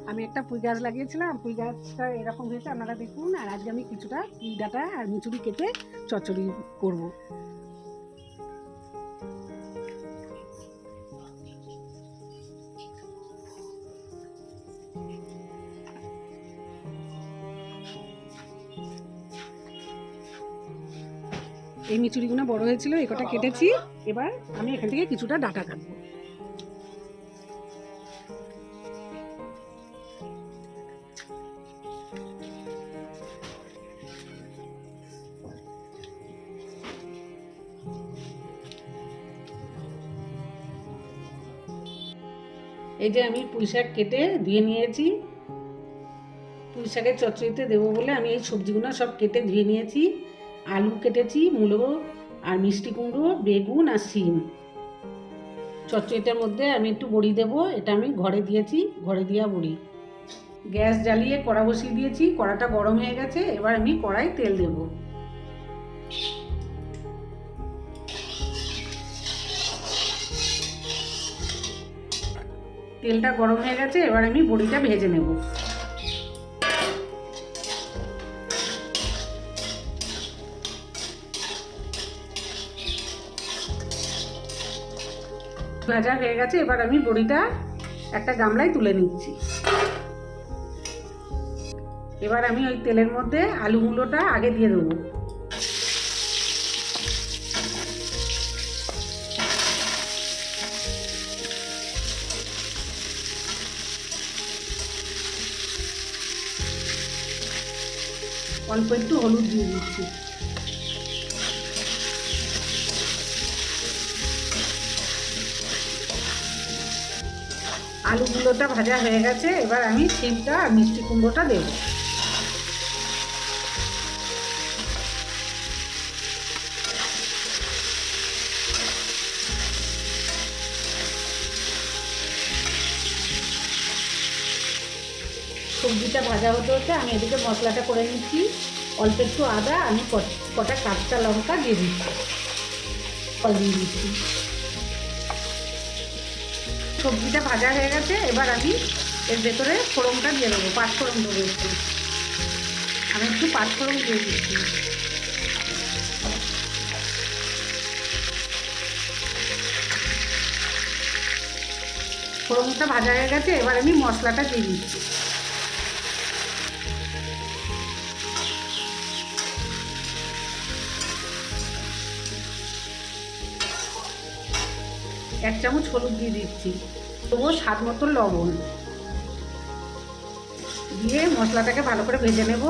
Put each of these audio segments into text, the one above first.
আমি একটা পুঁই গাছ লাগিয়েছিলাম, পুঁই গাছটা এরকম হয়েছে আপনারা দেখুন। আর আজকে আমি কিছুটা পুঁই ডাঁটা আর মুচুরি কেটে চচ্চড়ি করব। এই মিচুরিগুলো বড় হয়েছিল, এই কটা কেটেছি। এবার আমি এখান থেকে কিছুটা ডাঁটা কাটবো। এই যে আমি পুঁই শাক কেটে ধুয়ে নিয়েছি। পুঁই শাকের চচ্চড়িতে দেবো বলে আমি এই সবজিগুলো সব কেটে ধুয়ে নিয়েছি। আলু কেটেছি, মূলো আর মিষ্টি কুমড়ো, বেগুন আর শিম। চচ্চড়িটার মধ্যে আমি একটু বড়ি দেবো, এটা আমি ঘরে দিয়েছি, ঘরে দেওয়া বড়ি। গ্যাস জ্বালিয়ে কড়া বসিয়ে দিয়েছি, কড়াটা গরম হয়ে গেছে। এবার আমি কড়াই তেল দেবো। তেলটা গরম হয়ে গেছে, এবার আমি বড়িটা ভেজে নেব। ভাজা হয়ে গেছে, এবার আমি বড়িটা একটা গামলায় তুলে নিচ্ছি। এবার আমি ওই তেলের মধ্যে আলুগুলোটা আগে দিয়ে দেবো। অল্প একটু হলুদ দিয়ে দিচ্ছি। আলুগুলোটা ভাজা হয়ে গেছে, এবার আমি শিমটা আর মিষ্টি কুমড়োটা দেবো। সবজিটা ভাজা হতে হতে আমি এদিকে মশলাটা করে নিচ্ছি। অল্প একটু আদা, আমি কটা কাঁচা লঙ্কা দিয়ে দিচ্ছি, ফল দিয়ে দিচ্ছি। সবজিটা ভাজা হয়ে গেছে, এবার আমি এর ভেতরে ফোড়নটা দিয়ে দেবো। পাঁচফোড়ন দেবো একটু, আমি একটু পাঁচফোড়ন দিয়ে দিচ্ছি। ফোড়নটা ভাজা হয়ে গেছে, এবার আমি মশলাটা দিয়ে দিচ্ছি। এক চামচ হলুদ দিয়ে দিচ্ছি, তবু স্বাদ মতো লবণ দিয়ে মশলাটাকে ভালো করে ভেজে নেব।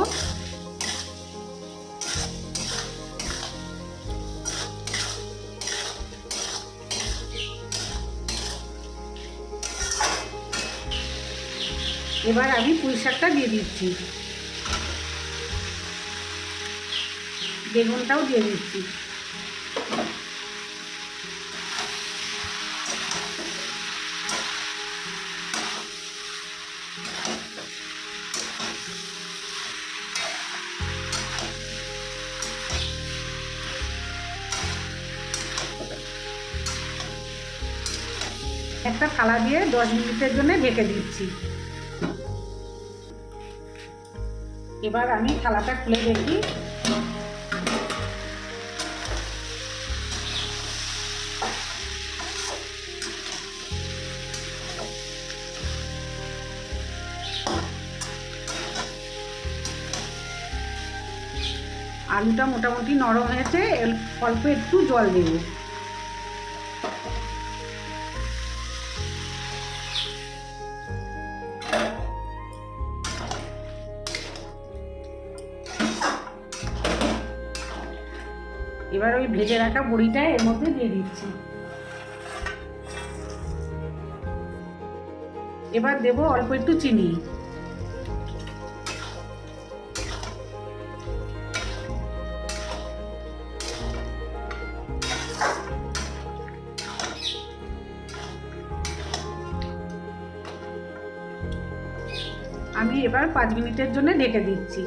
এবার আমি পুঁই শাকটা দিয়ে দিচ্ছি, বেগুনটাও দিয়ে দিচ্ছি। একটা থালা দিয়ে 10 মিনিটের জন্য ঢেকে দিচ্ছি। এবার আমি থালাটা খুলে দেখি। আলুটা মোটামুটি নরম হয়েছে, অল্প একটু জল দেব। এবার ওই ভেজে রাখা বড়িটা এর মধ্যে দিয়ে দিচ্ছি। এবার দেব অল্প একটু চিনি। আমি এবার 5 মিনিটের জন্য ঢেকে দিচ্ছি।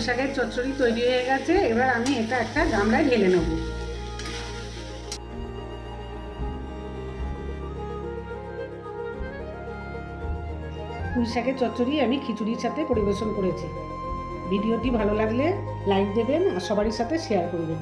শাকের চচ্চড়ি তৈরি হয়ে গেছে। এবার আমি এটা একটা গামলায় ঢেলে নেব। পুঁই শাকের চচ্চড়ি আমি খিচুড়ির সাথে পরিবেশন করেছি। ভিডিওটি ভালো লাগলে লাইক দেবেন আর সবারই সাথে শেয়ার করবেন।